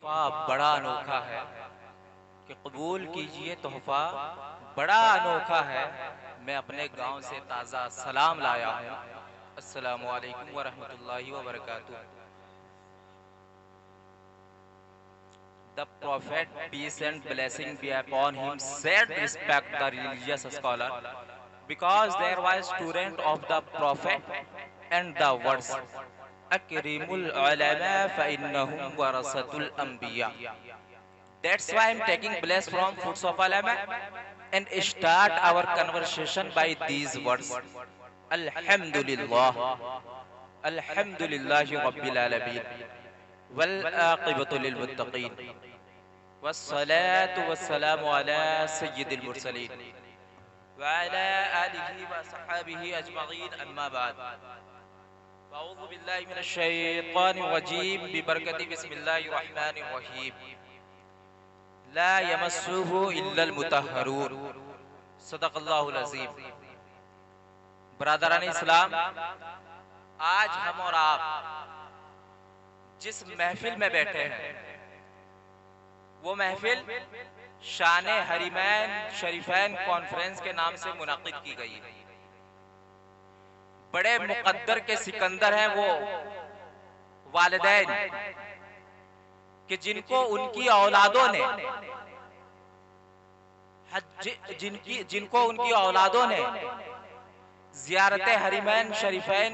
تحفہ بڑا انوکھا ہے کہ قبول کیجئے تحفہ بڑا انوکھا ہے. میں اپنے گاؤں سے تازہ سلام لایا ہوں. السلام علیکم ورحمۃ اللہ وبرکاتہ. The Prophet, peace and blessing be upon him, said, respect the religious scholar, because there was student of the Prophet and the words, Akrimul ulama fa innahum warasatul anbiya. That's why I'm taking bless from foods of ulama and start our conversation by these words. Alhamdulillah. Alhamdulillahi Rabbil Alameen. والعاقبة للمتقين والصلاة والسلام على سيد المرسلين وعلى آله وصحابه أجمعين أما بعد. أعوذ بالله من الشيطان الرجيم ببركة بسم الله الرحمن الرحيم. لا يمسه إلا المطهرون. صدق اللہ العظیم. برادران اسلام، آج ہم اور آپ جس محفل میں بیٹھے ہیں وہ محفل شان حرمین شریفین کانفرنس کے نام سے منعقد کی گئی ہے. بڑے مقدر کے سکندر ہیں وہ والدین کہ جن کو ان کی اولادوں نے زیارت حرمین شریفین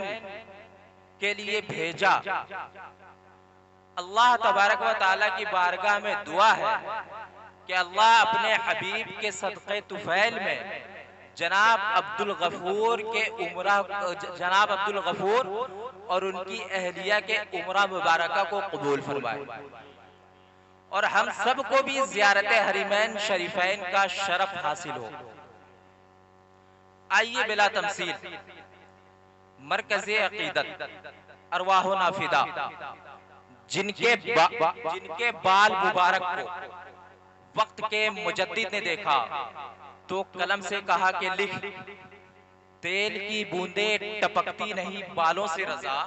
کے لیے بھیجا. اللہ تبارک و تعالیٰ کی بارگاہ میں دعا ہے کہ اللہ اپنے حبیب کے صدقے طفیل میں جناب عبدالغفور اور ان کی اہلیہ کے عمرہ مبارکہ کو قبول فرمائے اور ہم سب کو بھی زیارت حرمین شریفین کا شرف حاصل ہو. آئیے بلا تمثیل مرکز عقیدت ارواحنا فدا جن کے بال مبارک کو وقت کے مجدد نے دیکھا تو قلم سے کہا کہ لکھ، تیل کی بوندیں ٹپکتی نہیں بالوں سے رضا،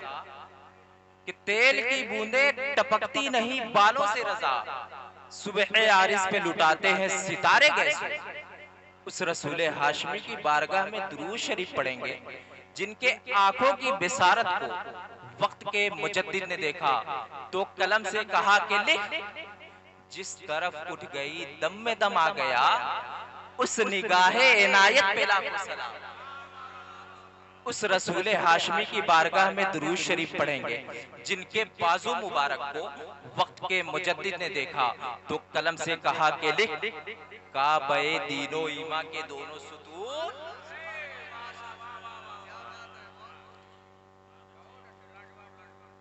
کہ تیل کی بوندیں ٹپکتی نہیں بالوں سے رضا، صبح عارض پہ لٹاتے ہیں ستارے گیسے. اس رسول ہاشمی کی بارگاہ میں درود شریف پڑھیں گے جن کے آنکھوں کی بصارت کو وقت کے مجدد نے دیکھا تو قلم سے کہا کہ لکھ، جس طرف اٹھ گئی دم میں دم آ گیا، اس نگاہ عنایت پہ لاکھوں سلام. اس رسول ہاشمی کی بارگاہ میں درود شریف پڑھیں گے جن کے بازو مبارک کو وقت کے مجدد نے دیکھا تو قلم سے کہا کہ لکھ، کعبہ دین و ایمان کے دونوں ستون،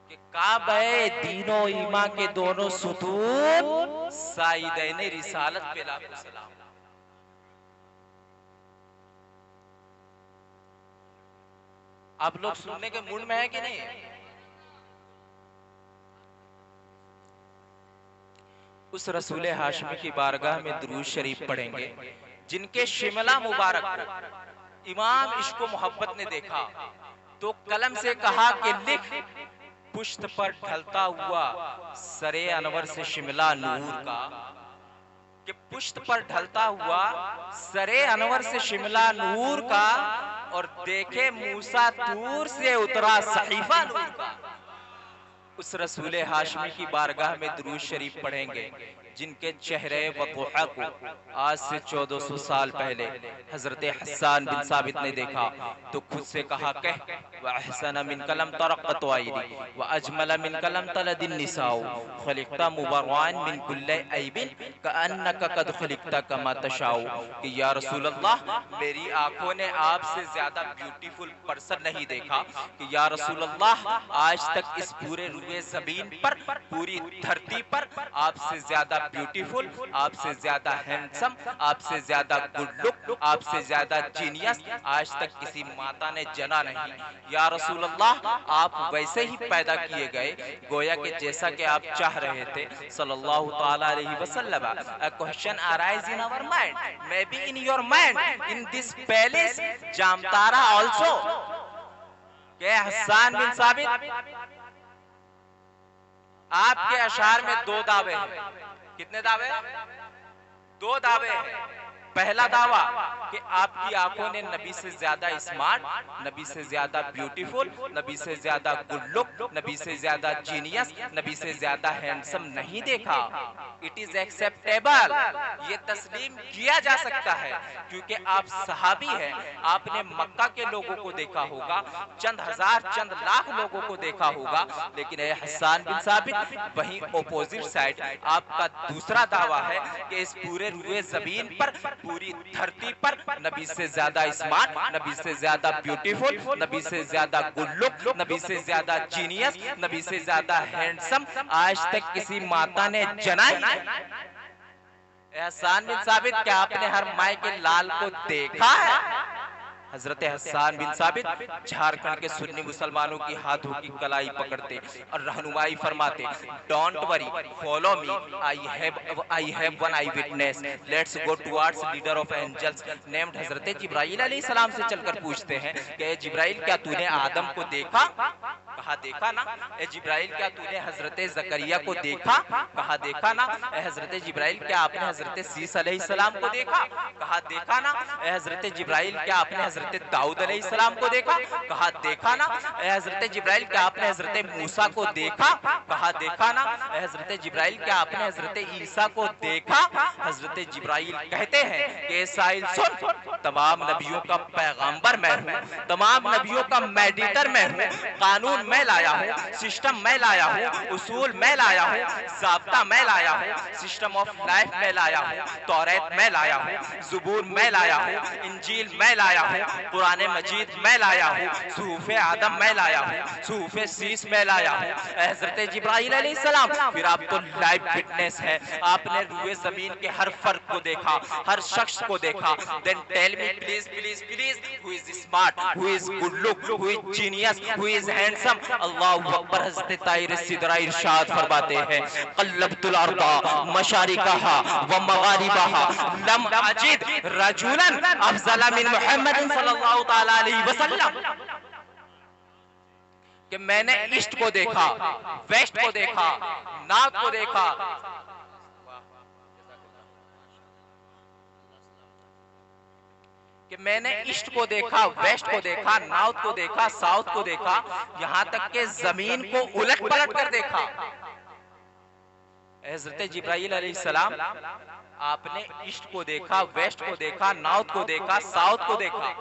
کہ کعبہ دین و ایمان کے دونوں ستون سائدین رسالت پہ لاکھوں سلام. آپ لوگ سننے کے موڈ میں ہیں کہ نہیں؟ اس رسول ہاشمی کی بارگاہ میں درود شریف پڑھیں گے جن کے شملہ مبارک کو امام عشق و محبت نے دیکھا تو قلم سے کہا کہ لکھ، پشت پر ڈھلتا ہوا سر انور سے شملہ نور کا، کہ پشت پر ڈھلتا ہوا سر انور سے شملہ نور کا، اور دیکھے موسیٰ طور سے اترا صحیفہ نور کا. اس رسول ہاشمی کی بارگاہ میں درود شریف پڑھیں گے جن کے چہرے وضحا کو آج سے 1400 سال پہلے حضرت حسان بن ثابت نے دیکھا تو خود سے کہا کہ وَأَحْسَنَ مِنْ كَلَمْ تَرَقَّتْ وَعِيدِ وَأَجْمَلَ مِنْ كَلَمْ تَلَدِ النِّسَاءُ خَلِقْتَ مُبَرْوَانٍ مِنْ كُلِّ عَيْبٍ كَأَنَّكَ قَدْ خُلِقْتَ كَمَا تَشَاءُ. کہ یا رسول اللہ، میری آنکھوں نے آپ سے زیادہ بیوٹیفل پرسن نہیں دیکھا. کہ یا رسول اللہ، آج تک اس پورے روئے زمین پر، پوری دھرتی پر آپ سے زیادہ بیوٹیفل، آپ سے زیادہ ہینڈسم، آپ سے زیادہ گڈ لک، آپ سے زیادہ جینیس آج تک کسی ماتا نے جنا نہیں. یا رسول اللہ، آپ ویسے ہی پیدا کیے گئے گویا کہ جیسا کہ آپ چاہ رہے تھے صلی اللہ تعالیٰ علیہ وسلم. A question arise in our mind, maybe in your mind, in this palace Jamtara also. کہ حسان بن ثابت آپ کے اشعار میں دو دعوے ہیں. کتنے دعوے؟ دو دعوے ہیں. پہلا دعویٰ کہ آپ کی آنکھوں نے نبی سے زیادہ اسمارٹ، نبی سے زیادہ بیوٹیفل، نبی سے زیادہ گڈ لک، نبی سے زیادہ جینیس، نبی سے زیادہ ہینڈسم نہیں دیکھا. اٹ از ایکسیپٹیبل، یہ تسلیم کیا جا سکتا ہے کیونکہ آپ صحابی ہیں. آپ نے مکہ کے لوگوں کو دیکھا ہوگا، چند ہزار چند لاکھ لوگوں کو دیکھا ہوگا، لیکن اے حسان بن ثابت وہیں اپوزٹ سائڈ آپ کا دوسرا دعویٰ ہے کہ اس پورے روئے زمین پر، پوری دھرتی پر نبی سے زیادہ اسمارٹ، نبی سے زیادہ بیوٹیفل، نبی سے زیادہ گڈ لک، نبی سے زیادہ جینیس، نبی سے زیادہ ہینڈسم آج تک کسی ماتا نے جنا ہی نہیں. حسان بن ثابت کیا آپ نے ہر مائے کے لال کو دیکھا ہے؟ حضرت حسان بن ثابت جھارکھنڈ کے سنی مسلمانوں کی ہاتھوں کی کلائی پکڑتے اور رہنمائی فرماتے. Don't worry, follow me, I have one eyewitness. Let's go towards leader of angels named حضرت جبرائیل علیہ السلام سے چل کر پوچھتے ہیں کہ اے جبرائیل کیا تو نے آدم کو دیکھا؟ کہا دیکھا نا. اے جبرائیل کیا تو نے حضرت زکریا کو دیکھا؟ کہا دیکھا نا. اے حضرت جبرائیل کیا آپ نے حضرت سیس علیہ السلام کو دیکھا؟ کہا دیکھا نا. اے حضرت جبرائیل کیا آپ نے حضرت داؤد علیہ السلام کو دیکھا؟ کہا دیکھا نا. اے حضرت جبرائیل کیا آپ نے حضرت موسیٰ کو دیکھا؟ کہا دیکھا نا. اے حضرت جبرائیل کیا آپ نے حضرت عیسیٰ کو دیکھا؟ حضرت جبرائیل کہتے ہیں کہ اے سائل سن، تمام نبیوں کا پیغامبر میں ہوں، تمام نبیوں کا میڈیٹر میں ہوں، قانون میں لایا ہوں، سسٹم میں لایا ہوں، اصول میں لایا ہوں، ضابطہ میں لایا ہوں، سسٹم آف لائف میں لایا ہوں، توریت میں لایا ہوں، زبور میں لایا ہوں، انجیل میں لایا ہوں، قرآن مجید میں لایا ہوں، صحف آدم میں لایا ہوں، صحف سیس میں لایا ہوں. حضرت جبرائیل علیہ السلام پھر آپ تو لائیو وٹنس ہے، آپ نے روئے زمین کے ہر فرد کو دیکھا، ہر شخص کو دیکھا. then tell me please please please who is smart, who is good look, who is genius, who is handsome. اللہ اکبر. حضرت طاہر صدرہ ارشاد فرماتے ہیں قلبت الارض مشارقها ومغاربها لم اجد رجلا افضل من محمد صلی اللہ تعالی علیہ وسلم. کہ میں نے ایسٹ کو دیکھا، ویسٹ کو دیکھا، نارتھ کو دیکھا، کہ میں نے ایسٹ کو دیکھا، ویسٹ کو دیکھا، نارتھ کو دیکھا، ساؤتھ کو دیکھا، یہاں تک کہ زمین کو الٹ پلٹ کر دیکھا. حضرت جبرائیل علیہ السلام آپ نے ایسٹ کو دیکھا، ویسٹ کو دیکھا، نارتھ کو دیکھا، ساؤتھ کو دیکھا.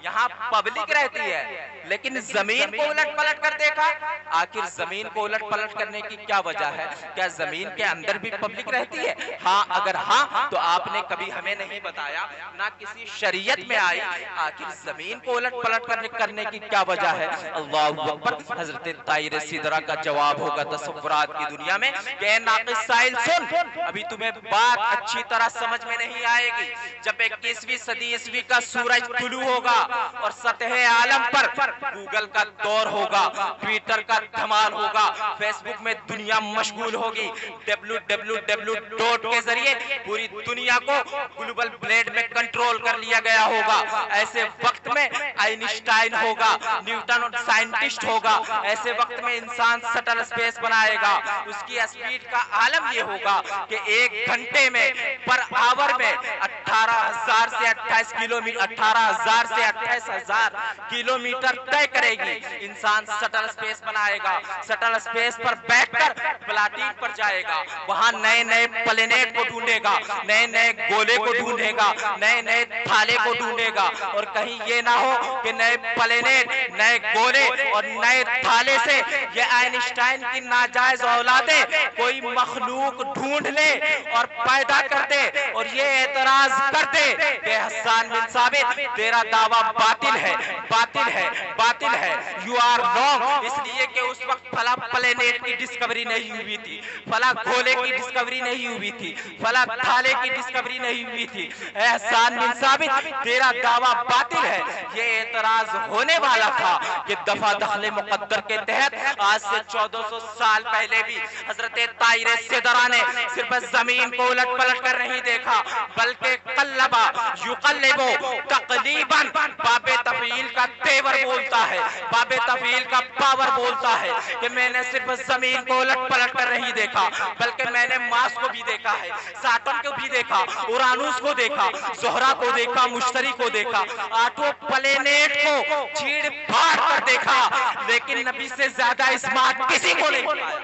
یہاں پبلک رہتی ہے لیکن زمین کو الٹ پلٹ کر دیکھا. آخر زمین کو الٹ پلٹ کرنے کی کیا وجہ ہے؟ کیا زمین کے اندر بھی پبلک رہتی ہے؟ ہاں، اگر ہاں تو آپ نے کبھی ہمیں نہیں بتایا، نہ کسی شریعت میں آئی. آخر زمین کو الٹ پلٹ کرنے کی کیا وجہ ہے؟ اللہ اکبر. حضرت طاہر صدرہ کا جواب ہوگا تصورات کی دنیا میں کہ اے ناقص سائل سن، ابھی تمہیں بات اچھی طرح سمجھ میں نہیں آئے گی. جب 21ویں صدی عیسوی کا سورج طلوع ہوگا اور سطح عالم پر گوگل کا دور ہوگا، ٹویٹر کا دھمال ہوگا، فیس بک میں دنیا مشغول ہوگی، www کے ذریعے پوری دنیا کو گلوبل بلیڈ میں کنٹرول کر لیا گیا ہوگا. ایسے وقت میں آئنسٹائن ہوگا، نیوٹن سائنٹسٹ ہوگا. ایسے وقت میں انسان سٹل سپیس بنائے گا. اس کی اسپیڈ کا عالم یہ ہوگا کہ 1 گھنٹے میں پر آور میں 18,000 سے 28 کلومیٹر، 18,000 سے 28,000 کلومیٹر طے کرے گی. انسان سٹل سپیس بنائے گا، سٹل سپیس پر بیٹھ کر پلاٹین پر جائے گا، وہاں نئے نئے پلینیٹ کو ڈھونڈے گا، نئے نئے گولے کو ڈھونڈے گا، نئے نئے تھالے کو ڈھونڈے گا. اور کہیں یہ نہ ہو کہ نئے پلینیٹ، نئے گولے اور نئے تھالے سے یہ آئنسٹائن کی ناجائز اولادیں کوئی مخلوق ڈھونڈ لے اور پیدا کر دے اور یہ اعتراض کر دے کہ حسان بن ثابت تیرا دعویٰ باطل ہے، باطل ہے، باطل ہے. You are wrong. اس لیے کہ اس وقت فلاں پلینیٹ کی ڈسکوری نہیں ہوئی تھی، فلاں گولے کی ڈسکوری نہیں ہوئی تھی، فلاں تھالے کی ڈسکوری نہیں ہوئی تھی. اے حسان بن ثابت تیرا دعویٰ باطل ہے. یہ اعتراض ہونے والا تھا کہ دفعہ دخل مقدر کے تحت آج سے 1400 سال پہلے بھی حضرت طاہر صدرہ نے صرف زمین کو الٹ پلٹ کر نہیں دیکھا بلکہ قلبا یقلبو تقلیباً باب تفعیل کا تیور بولتا ہے، باب تفعیل کا پاور بولتا ہے کہ میں نے صرف زمین کو الٹ پلٹ کر نہیں دیکھا، بلکہ میں نے مارس کو بھی دیکھا ہے، ساٹن کو بھی دیکھا، اورانوس کو دیکھا، زہرہ کو دیکھا، مشتری کو دیکھا، آٹھوں پلینیٹ کو چیڑ پھاڑ کر دیکھا، لیکن نبی سے زیادہ اسمارٹ کسی کو نہیں پایا۔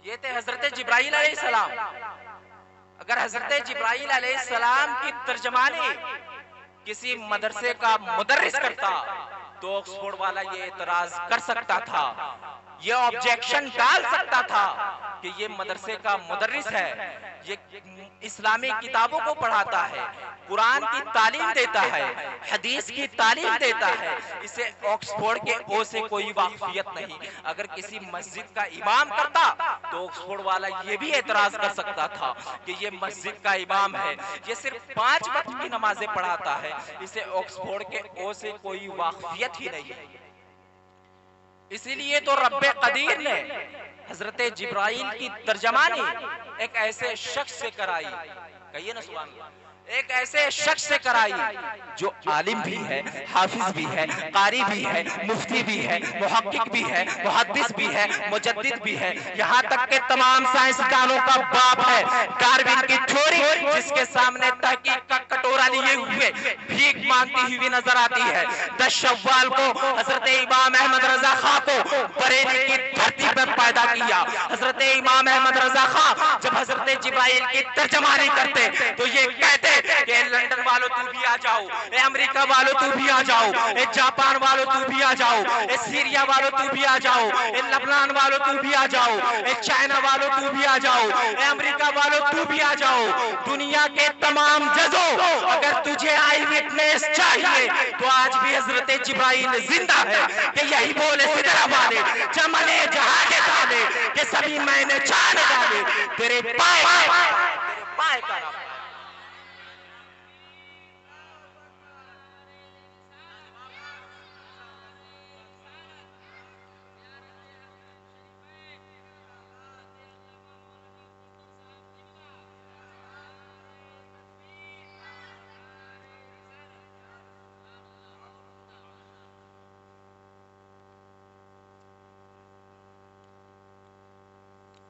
یہ تھے حضرت جبرائیل علیہ السلام۔ اگر حضرت جبرائیل علیہ السلام کی ترجمانی کسی مدرسے کا مدرس کرتا تو آکسفورڈ والا یہ اعتراض کر سکتا تھا، یہ آبجیکشن ڈال سکتا تھا کہ یہ مدرسے کا مدرس ہے، یہ اسلامی کتابوں کو پڑھاتا ہے، قرآن کی تعلیم دیتا ہے، حدیث کی تعلیم دیتا ہے، اسے آکسفورڈ کے او سے کوئی واقفیت نہیں۔ اگر کسی مسجد کا امام کرتا تو آکسفورڈ والا یہ بھی اعتراض کر سکتا تھا کہ یہ مسجد کا امام ہے، یہ صرف 5 وقت کی نمازیں پڑھاتا ہے، اسے آکسفورڈ کے او سے کوئی واقفیت ہی نہیں ہے۔ اسی لیے تو رب قدیر نے حضرت جبرائیل کی ترجمانی ایک ایسے شخص سے کرائی، کہیے نا سبحان اللہ، ایک ایسے شخص سے کرائی جو عالم بھی ہے، حافظ بھی ہے، قاری بھی ہے، مفتی بھی ہے، محقق بھی ہے، محدث بھی ہے، مجدد بھی ہے، یہاں تک کہ تمام سائنسدانوں کا باپ ہے، ڈارون کی تھیوری جس کے سامنے تحقیق کا کٹورا لیے ہوئے بھیک مانگتی ہوئی نظر آتی ہے۔ 10 شوال کو حضرت امام احمد رضا خان کو بریلی کی دھرتی پر پیدا کیا۔ حضرت امام احمد رضا خان جب حضرت جبرائیل کی ترجمانی کرتے تو یہ کہتے کہ لندن والوں تو بھی آ جاؤ، اے امریکہ والوں تو بھی آ جاؤ، اے جاپان والوں تو بھی آ جاؤ، اے سیریا والوں تو بھی آ جاؤ، اے لبنان والوں تو بھی آ جاؤ، اے چائنا والوں تو بھی آ جاؤ، اے امریکہ والوں تو بھی آ جاؤ، دنیا کے تمام جزو اگر تجھے آئی وٹنس چاہیے تو آج بھی حضرت جبرائیل زندہ ہے کہ یہی بولے سدرہ والے چمنے جہاں کے تالے کہ سبھی میں نے چاند ڈالے تیرے پائے کا نام۔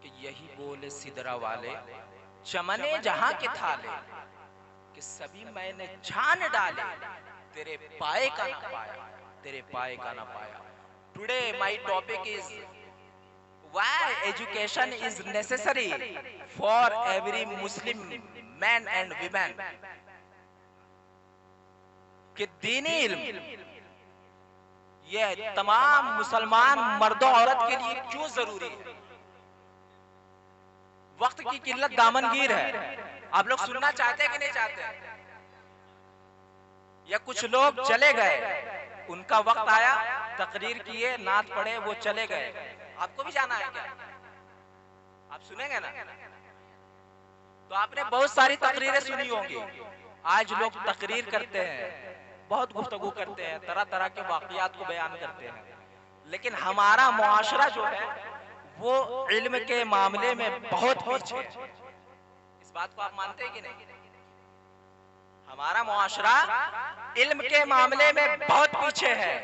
کہ یہی بولے سدرہ والے چمنے جہاں کے تھالے کہ سبھی میں نے چھان ڈالے تیرے پائے کا نہ پایا، تیرے پائے کا نہ پایا۔ Today my topic is why education is necessary for every Muslim man and women۔ کہ دینی علم یہ تمام مسلمان مرد و عورت کے لیے کیوں ضروری ہے؟ وقت کی قلت دامن گیر ہے، آپ لوگ سننا چاہتے ہیں کہ نہیں چاہتے؟ یا کچھ لوگ چلے گئے، ان کا وقت آیا، تقریر کیے، نعت پڑھے، وہ چلے گئے، آپ کو بھی جانا ہے کیا؟ آپ سنیں گے نا؟ تو آپ نے بہت ساری تقریریں سنی ہوں گی۔ آج لوگ تقریر کرتے ہیں، بہت گفتگو کرتے ہیں، طرح طرح کے واقعات کو بیان کرتے ہیں، لیکن ہمارا معاشرہ جو ہے وہ علم کے معاملے میں بہت پیچھے ہے۔ اس بات کو آپ مانتے ہیں کہ نہیں؟ ہمارا معاشرہ علم کے معاملے میں بہت پیچھے ہے۔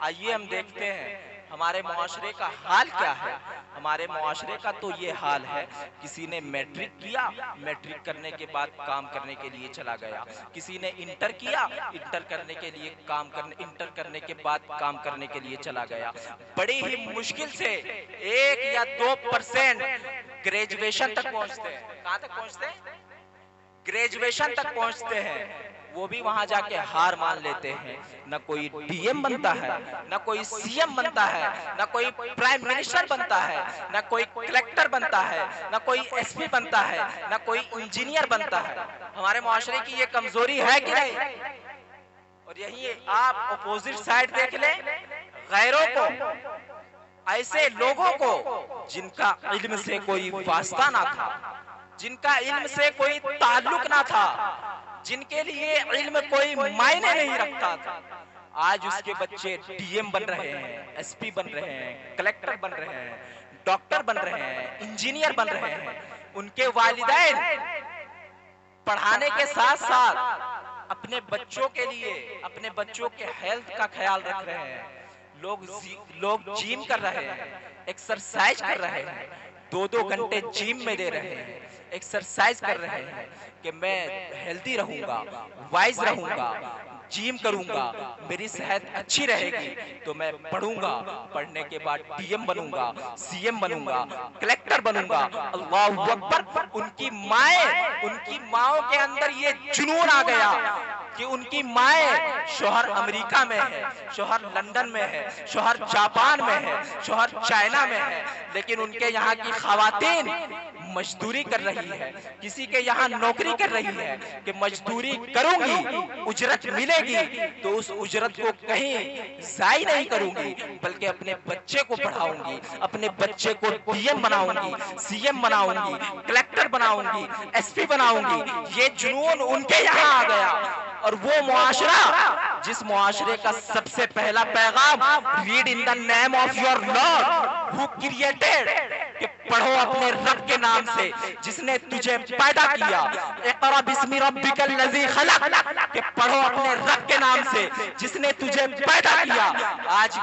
آئیے ہم دیکھتے ہیں ہمارے معاشرے کا حال کیا ہے۔ ہمارے معاشرے کا تو یہ حال ہے، کسی نے میٹرک کیا، میٹرک کرنے کے بعد کام کرنے کے لیے چلا گیا، کسی نے انٹر کیا، انٹر کرنے کے لیے انٹر کرنے کے بعد کام کرنے کے لیے چلا گیا، بڑی ہی مشکل سے 1 یا 2% گریجویشن تک پہنچتے ہیں۔ کہاں تک پہنچتے ہیں؟ گریجویشن تک پہنچتے ہیں، وہ بھی وہاں جا کے ہار مان لیتے ہیں۔ نہ کوئی ڈی ایم بنتا ہے، نہ کوئی سی ایم بنتا ہے، نہ کوئی پرائم منسٹر بنتا ہے، نہ کوئی کلیکٹر بنتا ہے، نہ کوئی ایس پی بنتا ہے، نہ کوئی انجینئر بنتا ہے۔ ہمارے معاشرے کی یہ کمزوری ہے کہ نہیں؟ اور یہی آپ اپوزٹ سائڈ دیکھ لیں، غیروں کو، ایسے لوگوں کو جن کا علم سے کوئی واسطہ نہ تھا، جن کا علم سے کوئی تعلق نہ تھا، جن کے لیے علم کوئی معنی نہیں رکھتا تھا، آج اس کے بچے ڈی ایم بن رہے ہیں، ایس پی بن رہے ہیں، کلیکٹر بن رہے ہیں، ڈاکٹر بن رہے ہیں، انجینئر بن رہے ہیں۔ ان کے والدین پڑھانے کے ساتھ ساتھ اپنے بچوں کے لیے اپنے بچوں کے ہیلتھ کا خیال رکھ رہے ہیں. لوگ جیم کر رہے ہیں, ایکسرسائز کر رہے ہیں, 2 گھنٹے جیم میں دے رہے ہیں, ایکسرسائز کر رہے ہیں کہ میں ہیلدی رہوں گا, وائز رہوں گا, جیم کروں گا, میری صحت اچھی رہے گی تو میں پڑھوں گا, پڑھنے کے بعد ڈی ایم بنوں گا, سی ایم بنوں گا, کلیکٹر بنوں گا. اللہ اکبر. ان کی ماؤں کے اندر یہ جنون آ گیا کہ ان کی مائیں, شوہر امریکہ میں ہے, شوہر لندن میں ہے, شوہر جاپان میں ہے, شوہر چائنا میں ہے, لیکن ان کے یہاں کی خواتین مزدوری کر رہی ہے, کسی کے یہاں نوکری کر رہی ہے کہ مزدوری کروں گی, اجرت ملے گی تو اس اجرت کو کہیں ضائع نہیں کروں گی بلکہ اپنے بچے کو پڑھاؤں گی, اپنے بچے کو ڈی ایم بناؤں گی, سی ایم بناؤں گی, کلیکٹر بناؤں گی, ایس پی بناؤں گی. یہ جنون ان کے یہاں آ گیا. اور وہ معاشرہ جس معاشرے کا سب سے پہلا پیغام read in the name of your lord who created, کہ پڑھو اپنے رب کے نام سے جس نے تجھے پیدا کیا, اقرا بسم ربک الذی خلق, کہ پڑھو اپنے رب کے نام سے جس نے تجھے پیدا کیا. آج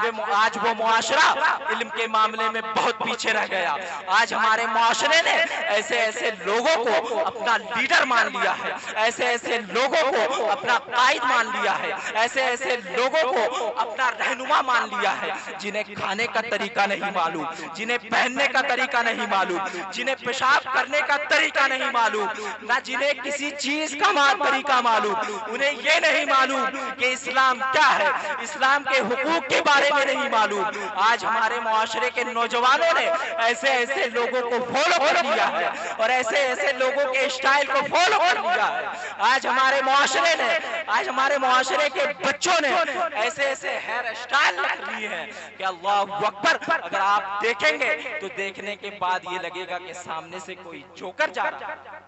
وہ معاشرہ علم کے معاملے میں بہت پیچھے رہ گیا. آج ہمارے معاشرے نے ایسے لوگوں کو اپنا لیڈر مان لیا ہے, ایسے لوگوں کو اپنا قائد مان لیا ہے, ایسے لوگوں کو اپنا رہنما مان لیا ہے جنہیں کھانے کا طریقہ نہیں معلوم, جنہیں پہننے کا طریقہ نہیں معلوم, جنہیں پیشاب کرنے کا طریقہ نہیں معلوم, نہ جنہیں کسی چیز کا طریقہ معلوم. انہیں یہ نہیں معلوم کہ اسلام کیا ہے, اسلام کے حقوق کے بارے میں نہیں معلوم. آج ہمارے معاشرے کے نوجوانوں نے ایسے لوگوں کو فالو کر لیا ہے اور ایسے لوگوں کے اسٹائل کو فالو کر لیا ہے. آج ہمارے معاشرے نے, آج ہمارے معاشرے کے بچوں نے ایسے ہیئر اسٹائل رکھ لیے ہیں کہ اللہ اکبر. اگر آپ دیکھیں گے تو دیکھنے کے بعد یہ لگے گا کہ سامنے سے کوئی جوکر جا رہا ہے.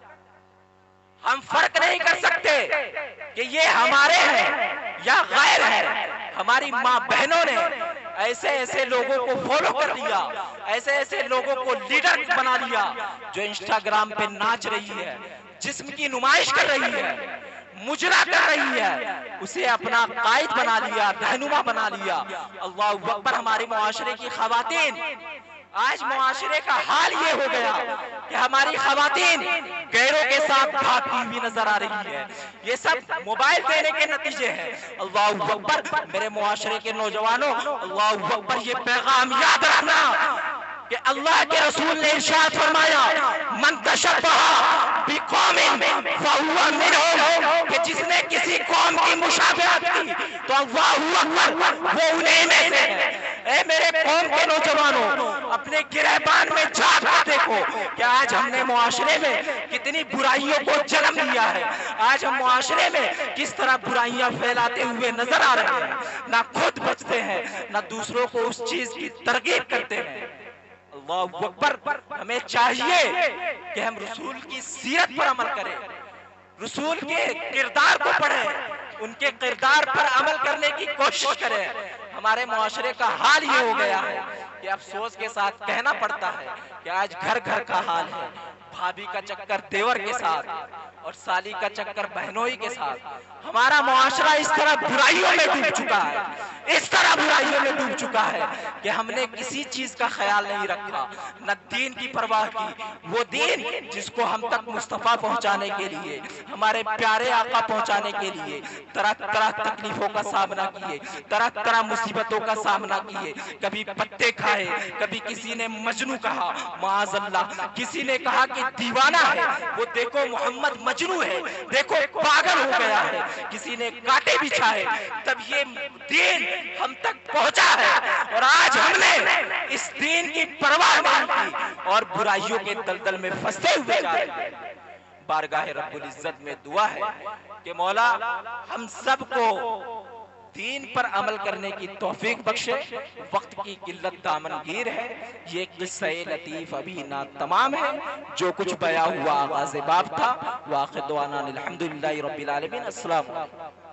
ہم فرق نہیں کر سکتے کہ یہ ہمارے ہیں یا غیر ہیں. ہماری ماں بہنوں نے ایسے لوگوں کو فالو کر لیا, ایسے لوگوں کو لیڈر بنا لیا جو انسٹاگرام پہ ناچ رہی ہے, جسم کی نمائش کر رہی ہے, مجرا کر رہی ہے, اسے اپنا قائد بنا لیا, رہنما بنا لیا. اللہ اکبر. ہمارے معاشرے کی خواتین, آج معاشرے کا حال یہ ہو گیا کہ ہماری خواتین غیروں کے ساتھ بھاگتی ہوئی نظر آ رہی ہے. یہ سب موبائل دینے کے نتیجے ہیں. اللہ اکبر. میرے معاشرے کے نوجوانوں, اللہ اکبر, یہ پیغام یاد رکھنا کہ اللہ کے رسول نے ارشاد فرمایا, من تشبہ بقوم فہو منہم, کہ جس نے کسی قوم کی مشابہت کی تو اللہ اکبر وہ انہیں میں سے ہے. اے میرے قوم کے نوجوانوں, اپنے گریبان میں جھانک کر دیکھو کہ آج ہم نے معاشرے میں کتنی برائیوں کو جنم دیا ہے. آج ہم معاشرے میں کس طرح برائیاں پھیلاتے ہوئے نظر آ رہے ہیں. نہ خود بچتے ہیں, نہ دوسروں کو اس چیز کی ترغیب کرتے ہیں. اللہ اکبر. ہمیں چاہیے کہ ہم رسول کی سیرت پر عمل کریں, رسول کے کردار کو پڑھیں, ان کے کردار پر عمل کرنے کی کوشش کریں. ہمارے معاشرے کا حال یہ ہو گیا ہے کہ افسوس کے ساتھ کہنا پڑتا ہے کہ آج گھر گھر کا حال ہے. بھابھی کا چکر دیور کے ساتھ اور سالی کا چکر بہنوئی کے ساتھ. ہمارا معاشرہ اس طرح برائیوں میں ڈوب چکا ہے, اس طرح برائیوں میں ڈوب چکا ہے کہ ہم نے کسی چیز کا خیال نہیں رکھا, نہ دین کی پرواہ کی. وہ دین جس کو ہم تک مصطفیٰ پہنچانے کے لیے, ہمارے پیارے آقا پہنچانے کے لیے طرح طرح تکلیفوں کا سامنا کیے, طرح طرح مصیبتوں کا سامنا کیے. کبھی پتے کھائے, کبھی کسی نے مجنو کہا, معاذ اللہ, کسی نے کہا کہ دیوانہ ہے, وہ دیکھو محمد مجنو ہے, دیکھو پاگل ہو گیا ہے. کسی نے کاٹے بچھائے, تب یہ دین ہم تک پہنچا ہے. اور آج ہم نے اس دین کی پرواہ نہیں کی اور برائیوں کے دلدل میں پھنسے ہوئے جا رہے ہیں. بارگاہ رب العزت میں دعا ہے کہ مولا ہم سب کو دین پر عمل کرنے کی توفیق بخشے. وقت کی قلت دامن گیر ہے, یہ قصہ لطیف ابھی نہ تمام ہے. جو کچھ بیان ہوا آغاز باب تھا. واخر دعوانا الحمدللہ رب العالمین. السلام علیکم.